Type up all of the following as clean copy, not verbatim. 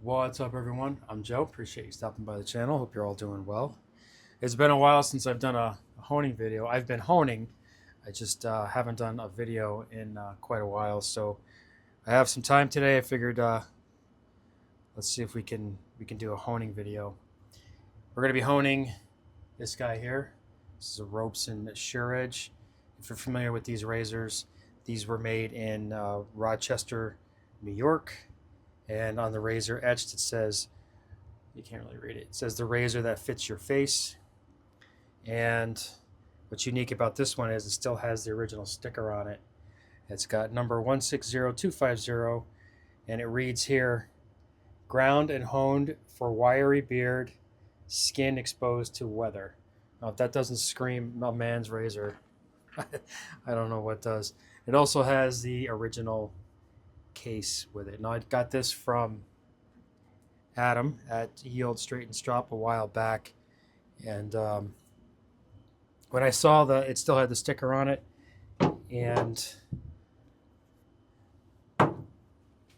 What's up, everyone? I'm Joe. Appreciate you stopping by the channel. Hope you're all doing well. It's been a while since I've done a honing video. I've been honing. I just haven't done a video in quite a while. So I have some time today. I figured let's see if we can do a honing video. We're gonna be honing this guy here. This is a Robeson Shur Edge. If you're familiar with these razors, these were made in Rochester, New York. And on the razor etched, it says, you can't really read it, it says the razor that fits your face. And what's unique about this one is it still has the original sticker on it. It's got number 160250, and it reads here, ground and honed for wiry beard, skin exposed to weather. Now, if that doesn't scream a man's razor, I don't know what does. It also has the original case with it. Now, I got this from Adam at Yield Straight and Strop a while back, and when I saw that it still had the sticker on it and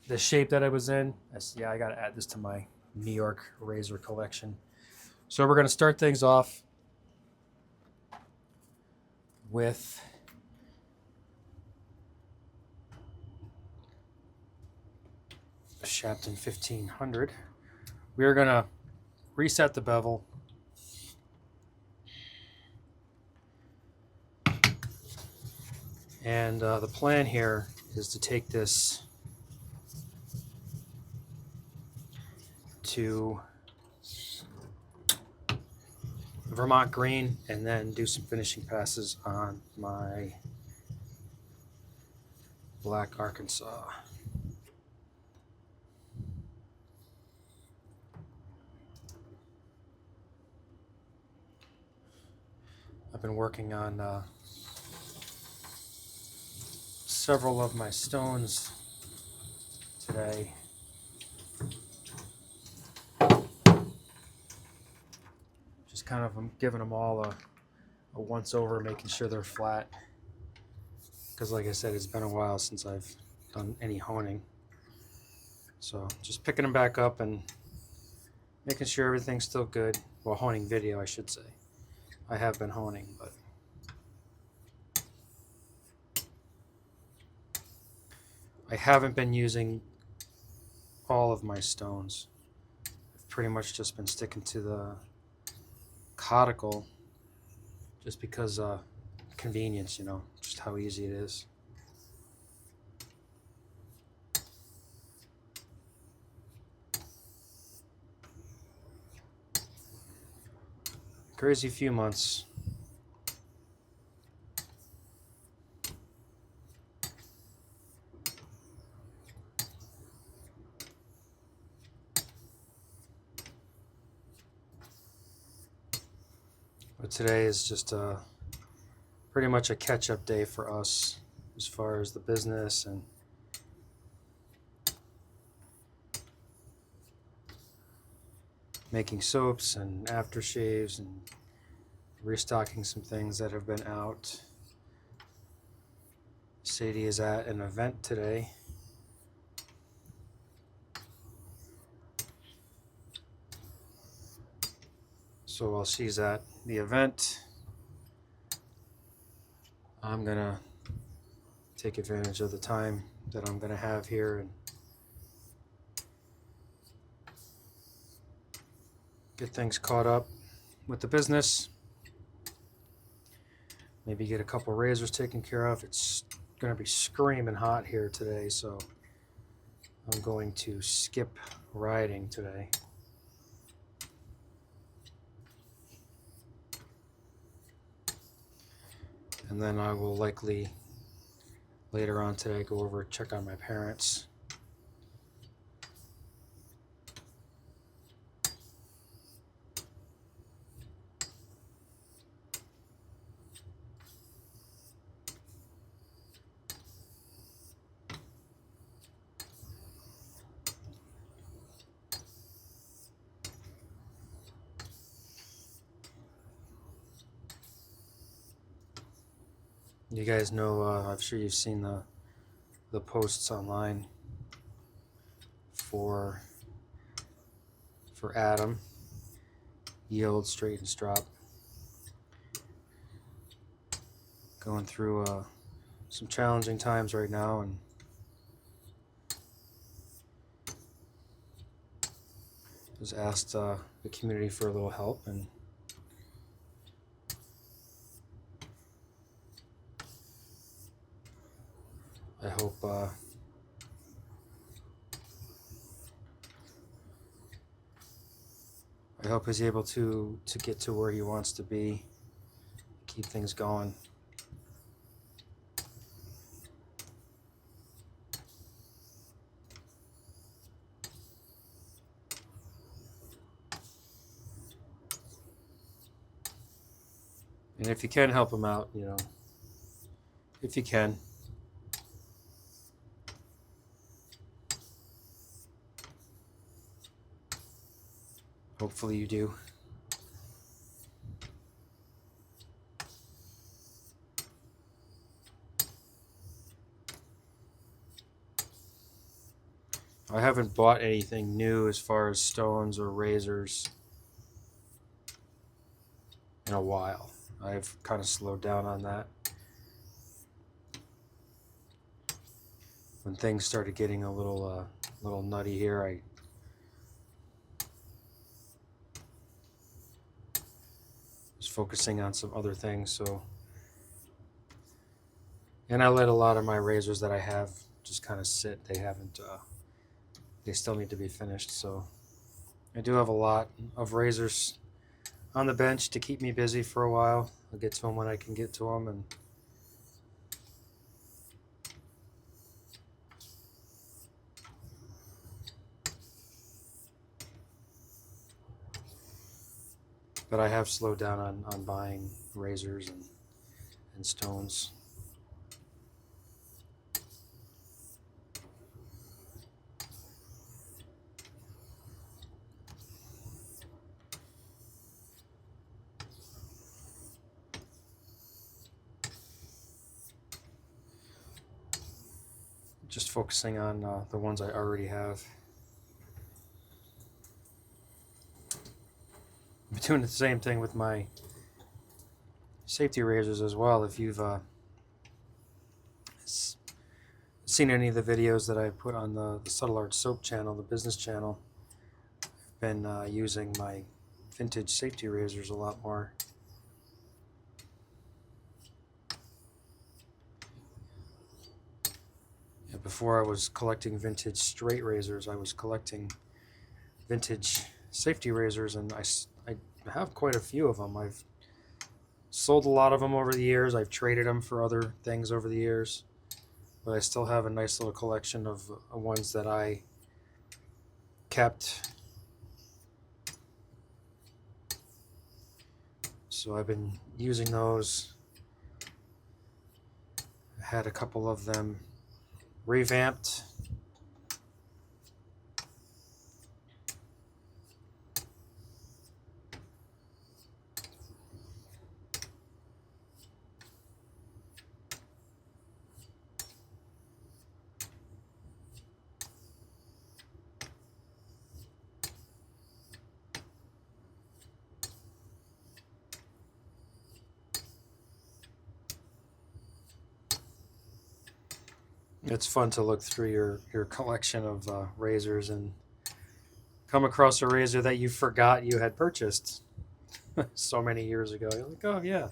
the shape that it was in, I said, yeah, I got to add this to my New York razor collection. So we're going to start things off with Shapton 1500. We are going to reset the bevel, and the plan here is to take this to Vermont green and then do some finishing passes on my black Arkansas. I've been working on several of my stones today. Just kind of, I'm giving them all a once over, making sure they're flat. Because like I said, it's been a while since I've done any honing. So just picking them back up and making sure everything's still good. Well, honing video, I should say. I have been honing, but I haven't been using all of my stones. I've pretty much just been sticking to the conical just because convenience, you know, just how easy it is. Crazy few months. But today is just pretty much a catch-up day for us as far as the business and making soaps and aftershaves and restocking some things that have been out. Sadie is at an event today. So while she's at the event, I'm gonna take advantage of the time that I'm gonna have here and get things caught up with the business. Maybe get a couple razors taken care of. It's gonna be screaming hot here today, so I'm going to skip riding today. And then I will likely later on today go over and check on my parents. You guys know, I'm sure you've seen the posts online for for Adam. Yield, straighten, strop. Going through some challenging times right now, and just asked the community for a little help, and I hope he's able to get to where he wants to be, keep things going. And if you can help him out, you know, if you can. Hopefully you do. I haven't bought anything new as far as stones or razors in a while. I've kind of slowed down on that. When things started getting a little nutty here, I was focusing on some other things. So, and I let a lot of my razors that I have just kind of sit. They haven't. They still need to be finished. So, I do have a lot of razors on the bench to keep me busy for a while. I'll get to them when I can get to them, and but I have slowed down on buying razors and stones. Just focusing on the ones I already have. I'm doing the same thing with my safety razors as well. If you've seen any of the videos that I put on the Subtle Art Soap channel, the business channel, I've been using my vintage safety razors a lot more. Yeah, before I was collecting vintage straight razors, I was collecting vintage safety razors, and I have quite a few of them. I've sold a lot of them over the years. I've traded them for other things over the years, but I still have a nice little collection of ones that I kept. So I've been using those. I had a couple of them revamped. It's fun to look through your collection of razors and come across a razor that you forgot you had purchased so many years ago. You're like, oh yeah.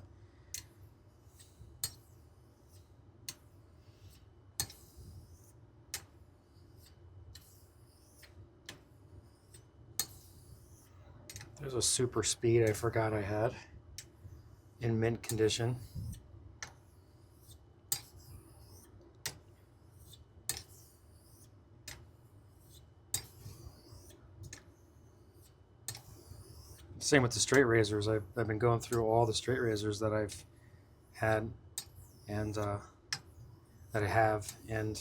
There's a super speed I forgot I had in mint condition. Same with the straight razors. I've been going through all the straight razors that I've had and that I have, and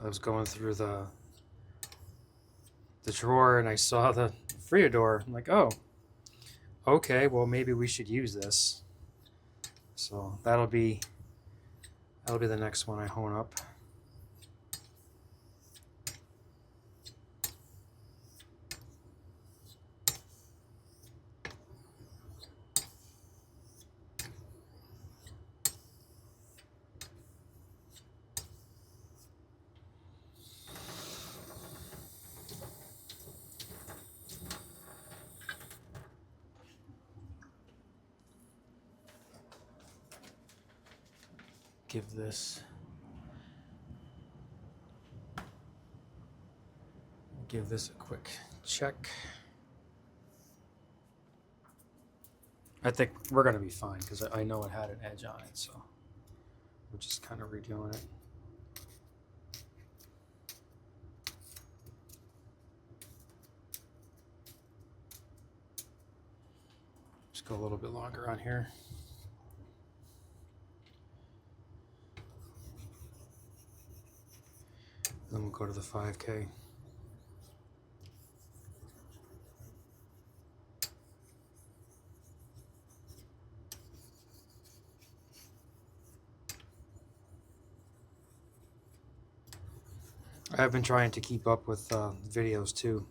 I was going through the drawer and I saw the Freador. I'm like, oh, okay, well maybe we should use this. So that'll be the next one I hone up. give this a quick check. I think we're going to be fine because I know it had an edge on it, so we're just kind of redoing it. Just go a little bit longer on here. Then we'll go to the 5K. I've been trying to keep up with videos too.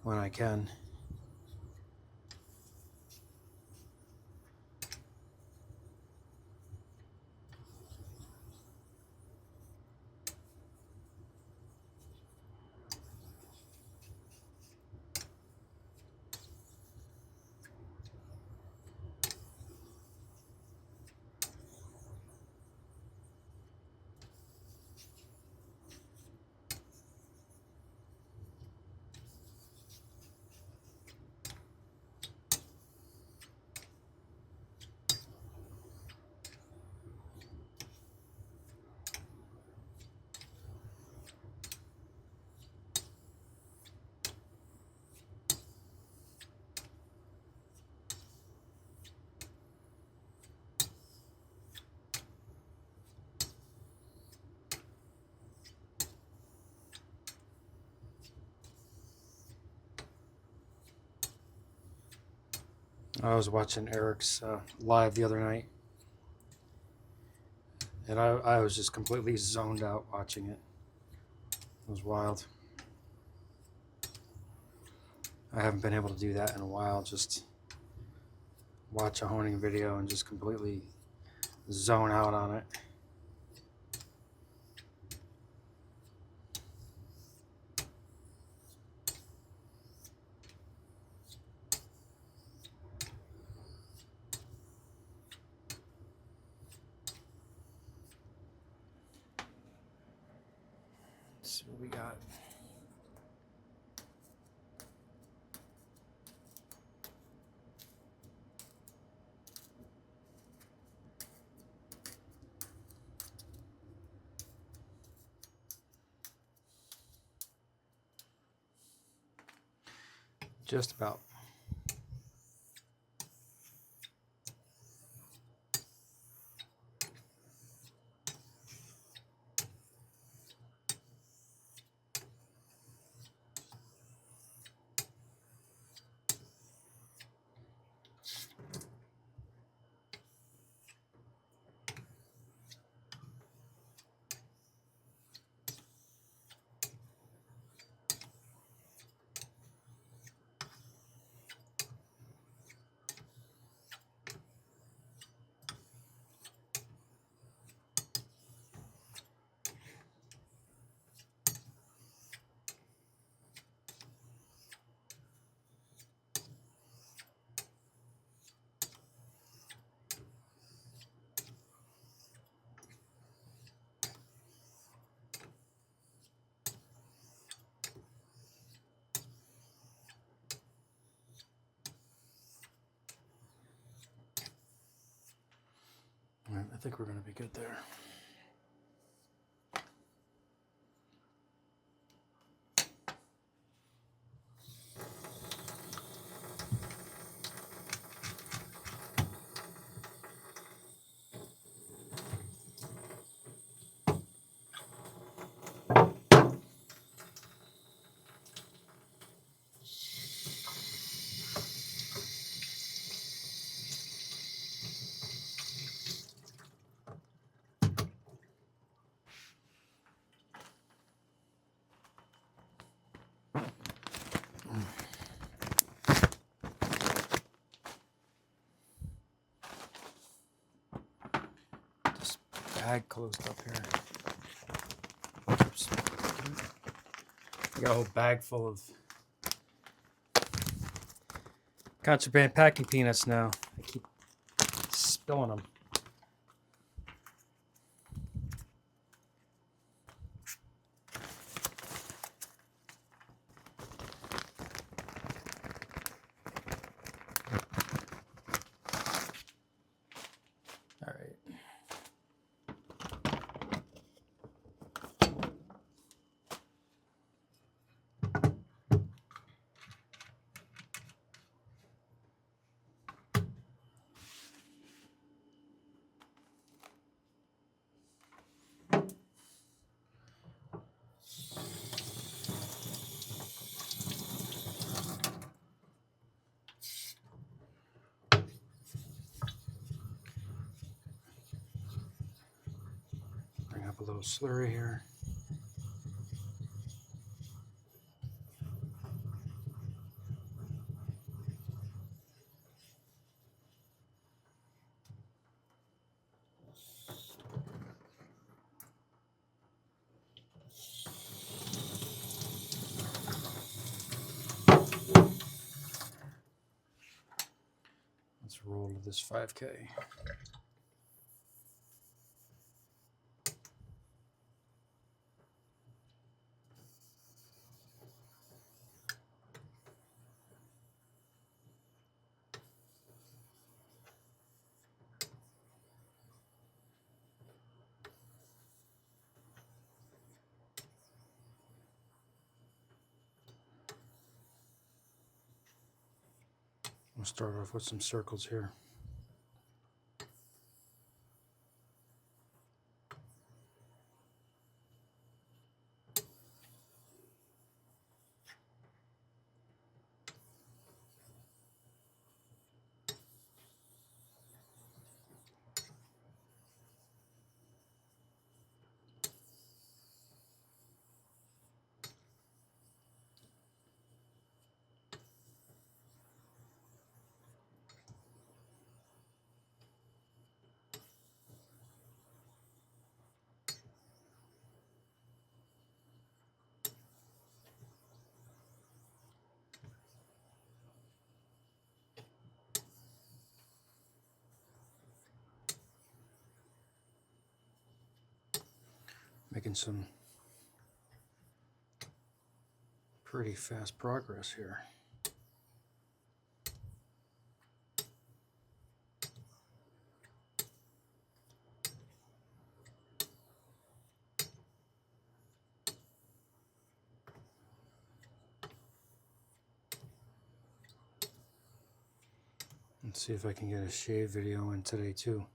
When I can. I was watching Eric's live the other night, and I was just completely zoned out watching it. It was wild. I haven't been able to do that in a while, just watch a honing video and just completely zone out on it. Let's see what we got. Just about. All right, I think we're going to be good there. This bag closed up here. Oops. I got a whole bag full of contraband packing peanuts now. I keep spilling them. All right. Bring up a little slurry here. Let's roll to this 5K. We'll start off with some circles here. Making some pretty fast progress here. Let's see if I can get a shave video in today too.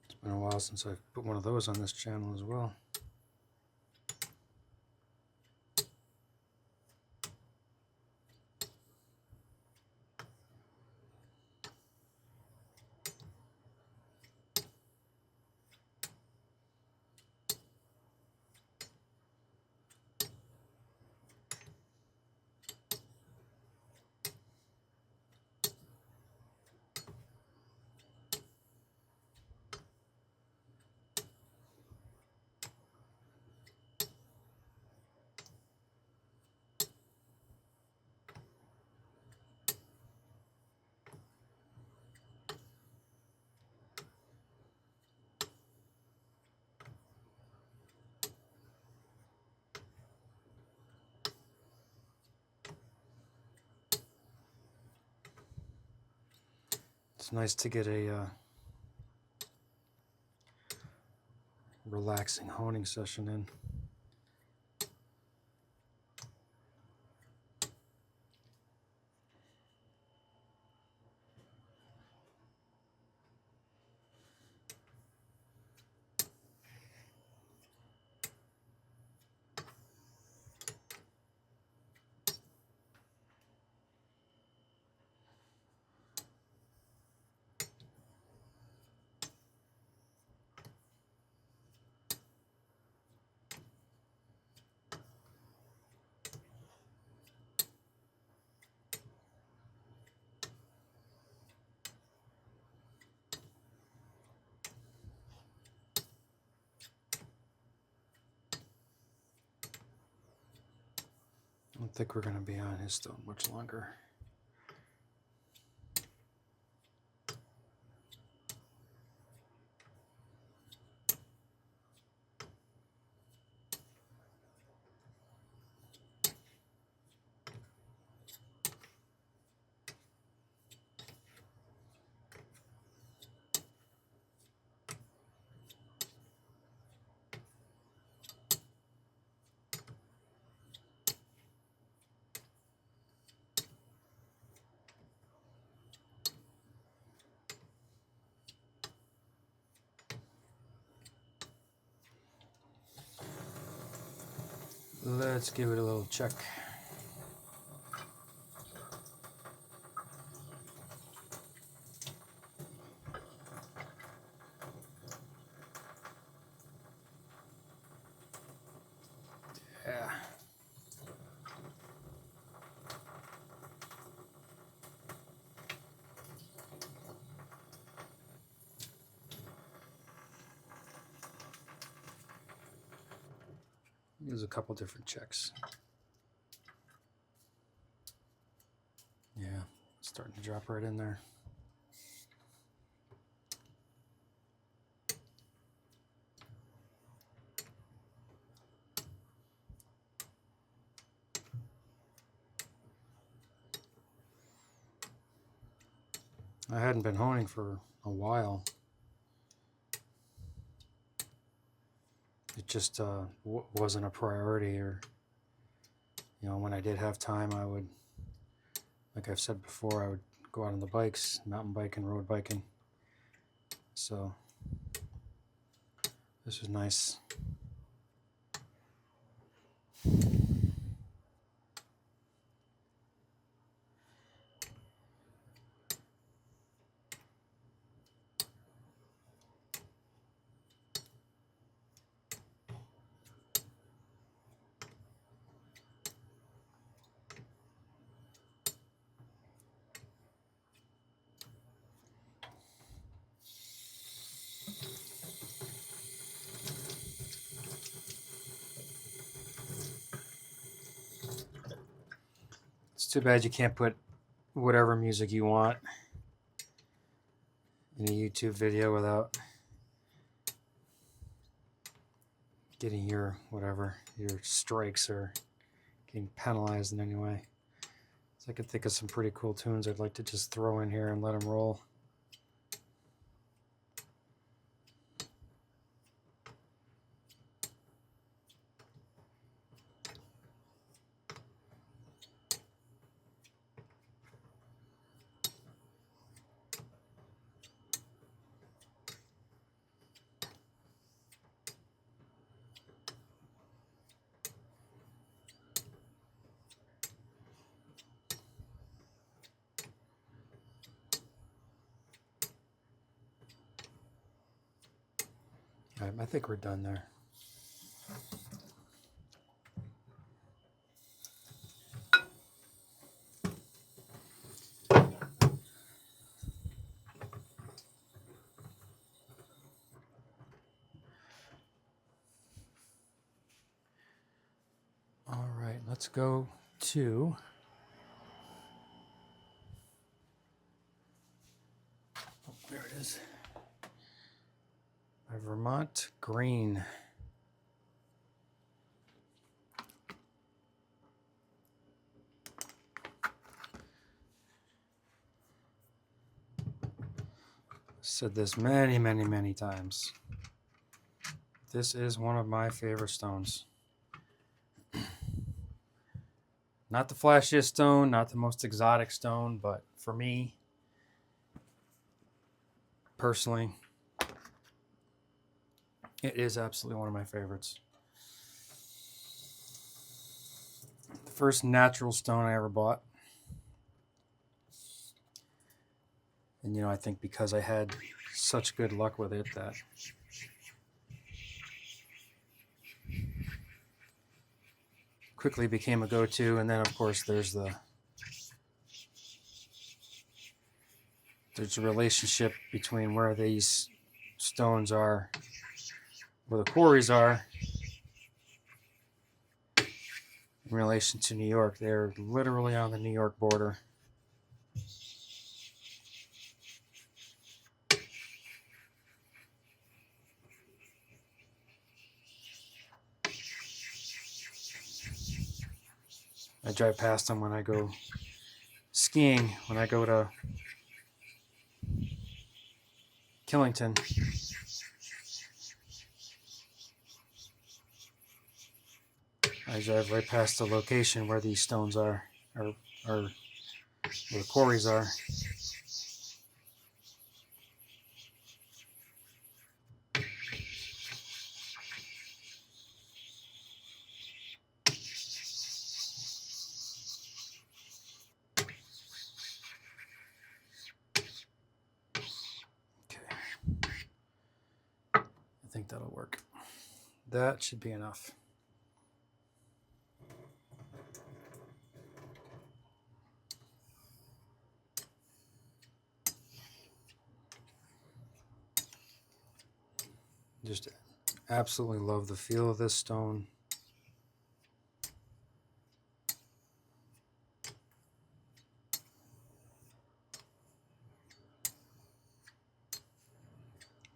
It's been a while since I've put one of those on this channel as well. It's nice to get a relaxing honing session in. think we're going to be on his stone much longer. Let's give it a little check. Yeah. Use a couple different checks. Yeah, starting to drop right in there. I hadn't been honing for a while. It just wasn't a priority, or, you know, when I did have time, I would, like I've said before, I would go out on the bikes, mountain biking, road biking. So this was nice. It's too bad you can't put whatever music you want in a YouTube video without getting your strikes or getting penalized in any way. So I could think of some pretty cool tunes I'd like to just throw in here and let them roll. All right, I think we're done there. All right, let's go to there it is. A Vermont green. Said this many, many, many times. This is one of my favorite stones. Not the flashiest stone, not the most exotic stone, but for me, personally, it is absolutely one of my favorites. The first natural stone I ever bought. And, you know, I think because I had such good luck with it that quickly became a go-to. And then, of course, there's a relationship between where these stones are, where the quarries are, in relation to New York. They're literally on the New York border. I drive past them when I go skiing, when I go to Killington. I drive right past the location where these stones are, or where the quarries are. Okay. I think that'll work. That should be enough. Just absolutely love the feel of this stone.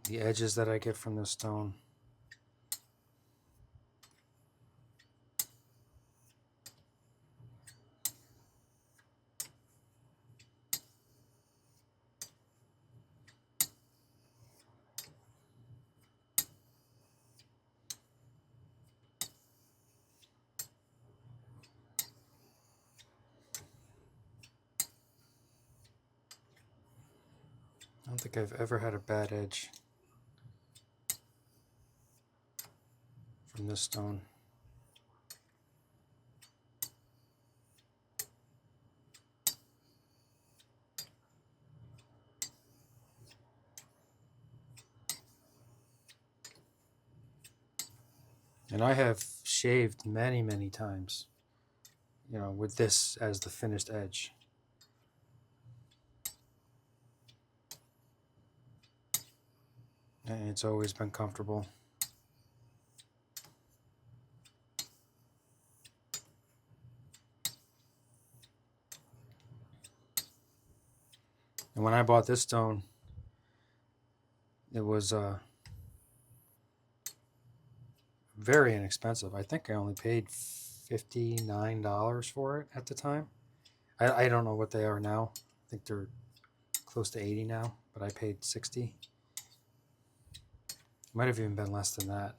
The edges that I get from this stone. I don't think I've ever had a bad edge from this stone. And I have shaved many, many times, you know, with this as the finished edge. And it's always been comfortable. And when I bought this stone, it was very inexpensive. I think I only paid $59 for it at the time. I don't know what they are now. I think they're close to 80 now, but I paid 60. Might have even been less than that.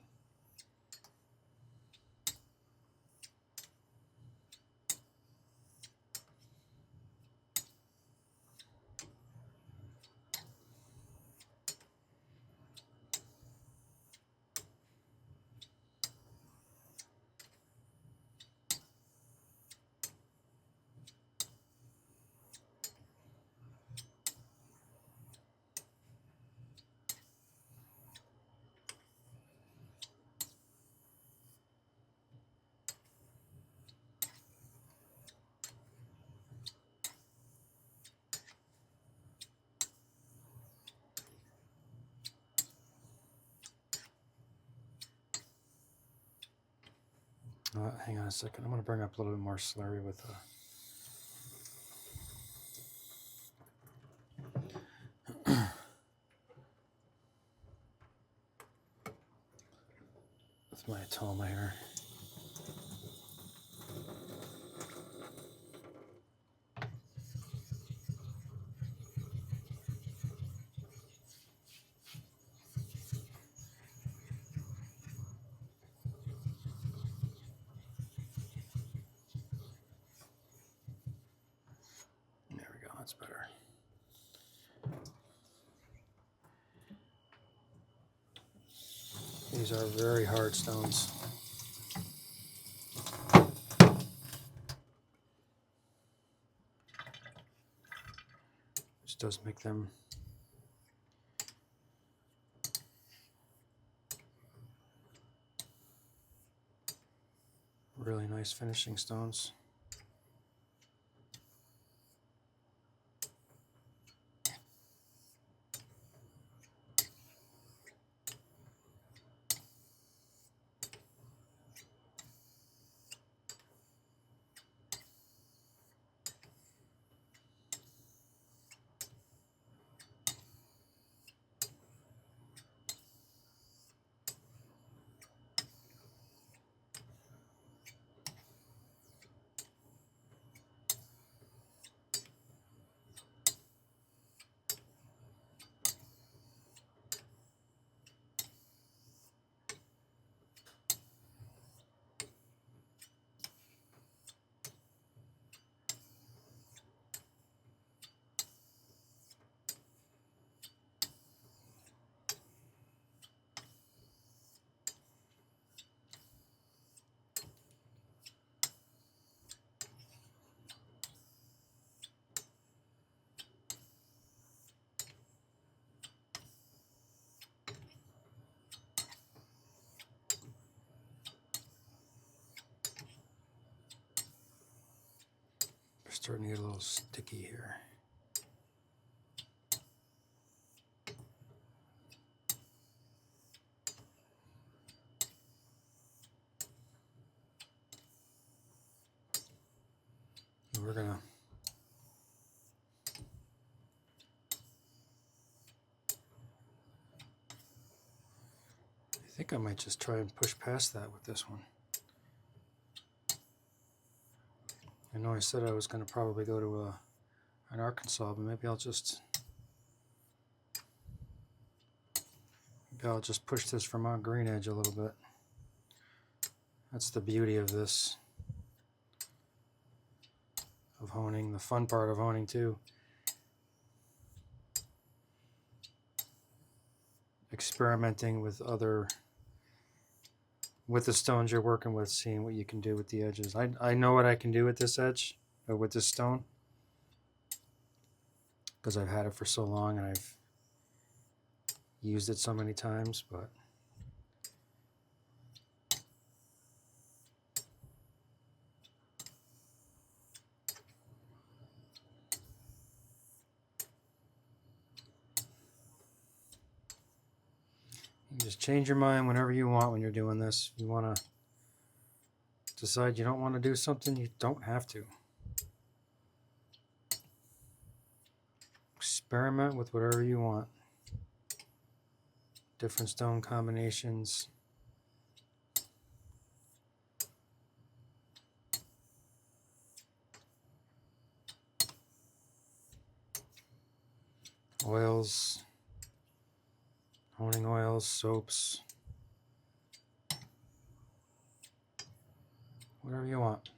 Hang on a second. I'm going to bring up a little bit more slurry with my atoma here. There we go. That's better. These are very hard stones. Which does make them really nice finishing stones. Starting to get a little sticky here. And we're gonna I think I might just try and push past that with this one. I know I said I was going to probably go to an Arkansas, but maybe I'll just push this Vermont Green Edge a little bit. That's the beauty of this, of honing, the fun part of honing too. Experimenting with the stones you're working with, seeing what you can do with the edges. I know what I can do with this edge, or with this stone, because I've had it for so long and I've used it so many times, but you can just change your mind whenever you want when you're doing this. If you want to decide you don't want to do something, you don't have to. Experiment with whatever you want. Different stone combinations. Oils. Honing oils, soaps. Whatever you want.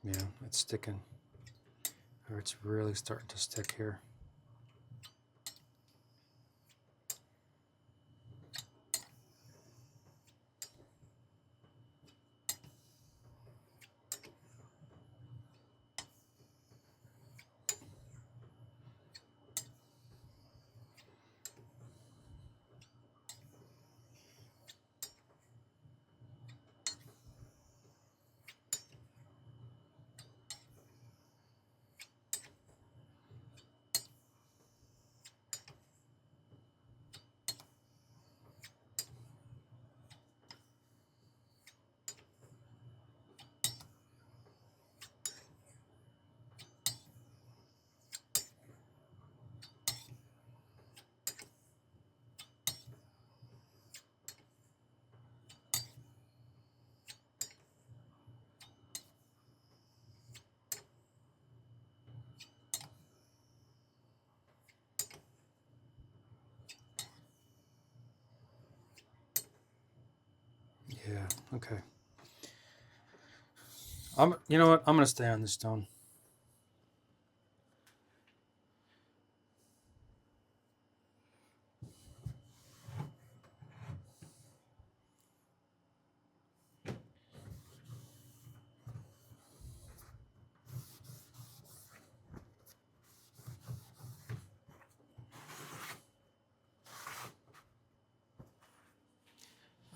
Yeah, it's sticking. Or it's really starting to stick here. Yeah, okay. You know what? I'm going to stay on this stone.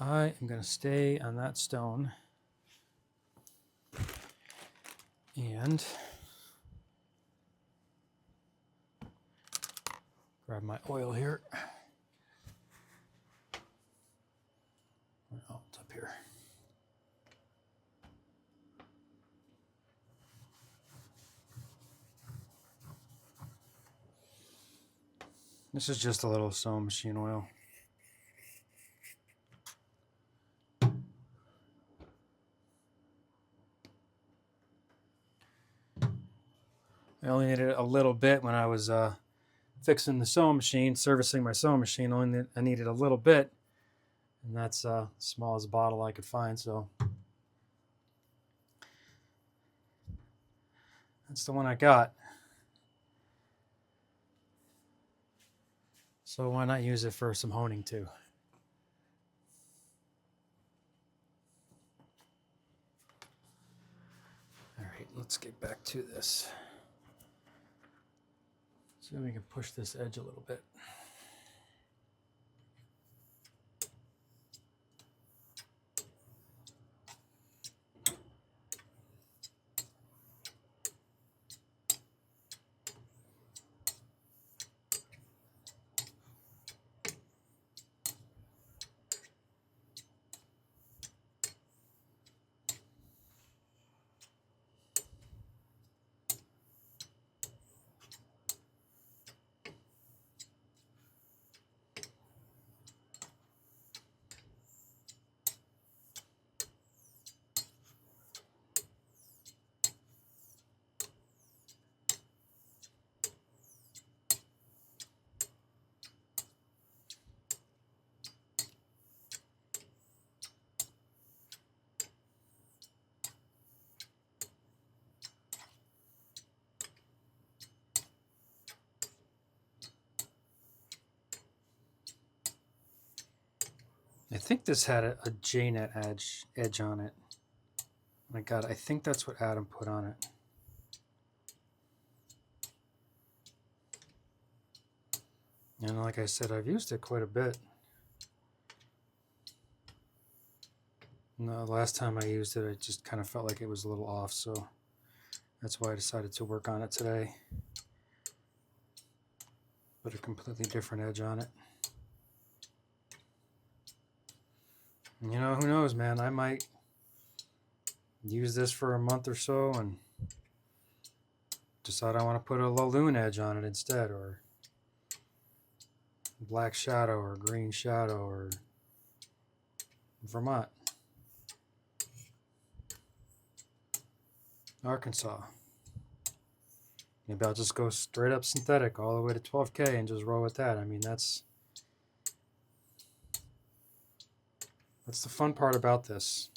I am going to stay on that stone. And grab my oil here. Oh, it's up here. This is just a little sewing machine oil. I only needed a little bit when I was fixing the sewing machine, servicing my sewing machine. I needed a little bit, and that's as small as a bottle I could find, so that's the one I got. So why not use it for some honing too? All right, let's get back to this. See if we can push this edge a little bit. I think this had a J-net edge on it. My God, I think that's what Adam put on it. And like I said, I've used it quite a bit. No, the last time I used it, I just kind of felt like it was a little off, so that's why I decided to work on it today. Put a completely different edge on it. And you know, who knows, man? I might use this for a month or so and decide I want to put a Laloon edge on it instead, or black shadow, or green shadow, or Vermont, Arkansas. Maybe I'll just go straight up synthetic all the way to 12K and just roll with that. I mean, that's the fun part about this.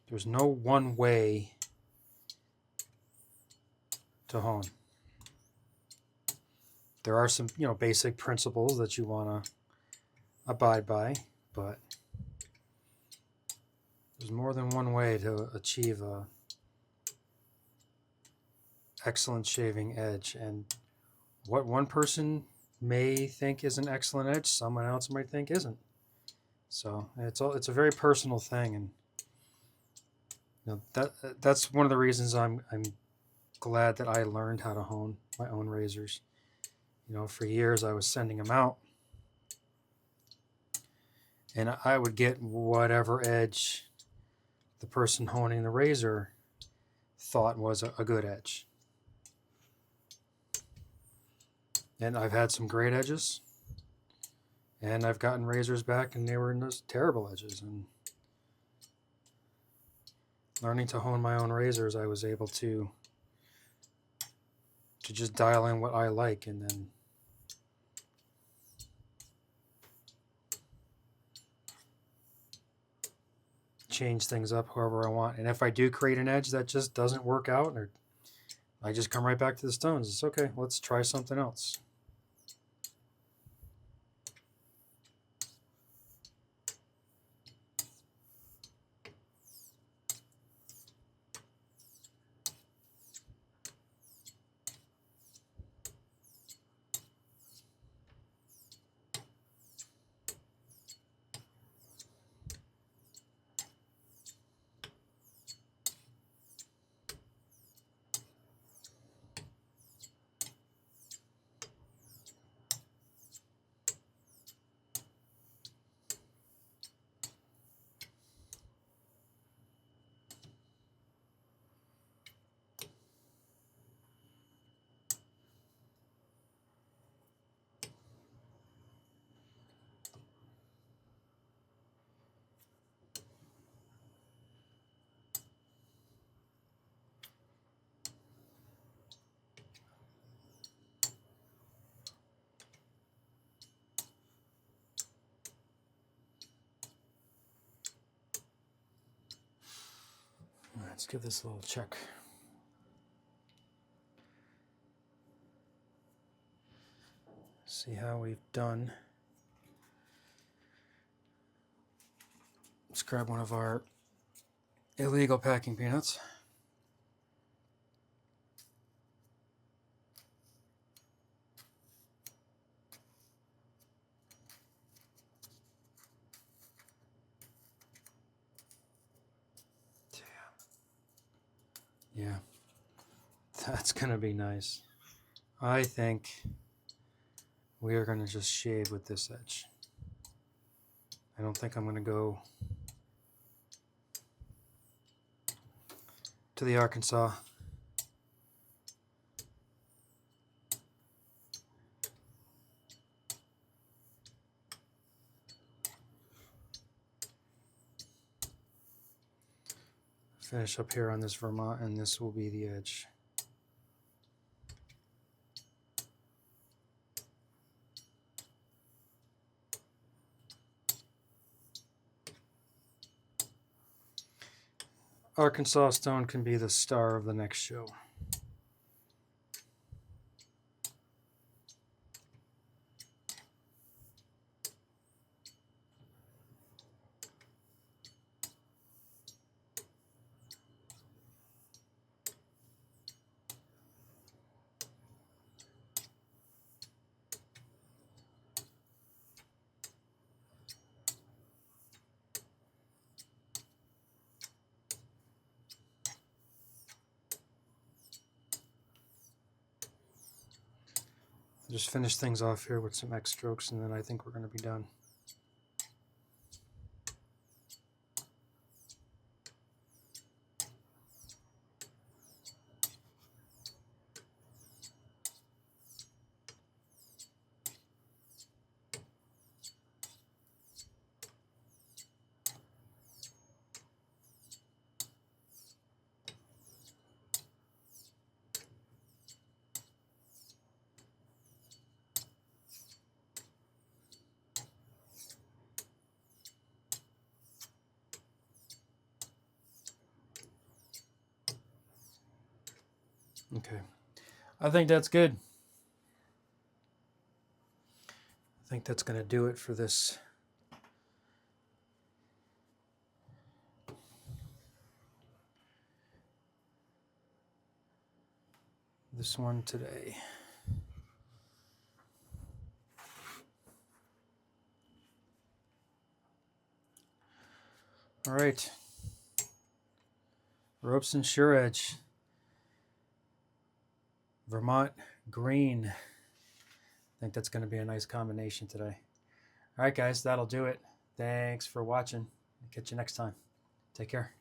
There's no one way to hone. There are some, basic principles that you want to abide by, but there's more than one way to achieve a excellent shaving edge. And what one person may think is an excellent edge, someone else might think isn't. So it's a very personal thing, and that's one of the reasons I'm glad that I learned how to hone my own razors. For years I was sending them out, and I would get whatever edge the person honing the razor thought was a good edge. And I've had some great edges, and I've gotten razors back and they were those terrible edges. And learning to hone my own razors, I was able to just dial in what I like, and then change things up however I want. And if I do create an edge that just doesn't work out, or I just come right back to the stones, it's okay, let's try something else. Let's give this a little check. See how we've done. Let's grab one of our illegal packing peanuts. Yeah, that's gonna be nice. I think we are gonna just shade with this edge. I don't think I'm gonna go to the Arkansas. Finish up here on this Vermont, and this will be the edge. Arkansas stone can be the star of the next show. Just finish things off here with some X strokes, and then I think we're going to be done. Okay, I think that's good. I think that's going to do it for this. This one today. All right, Robeson Shur Edge, Vermont green. I think that's going to be a nice combination today. All right, guys, that'll do it. Thanks for watching. Catch you next time. Take care.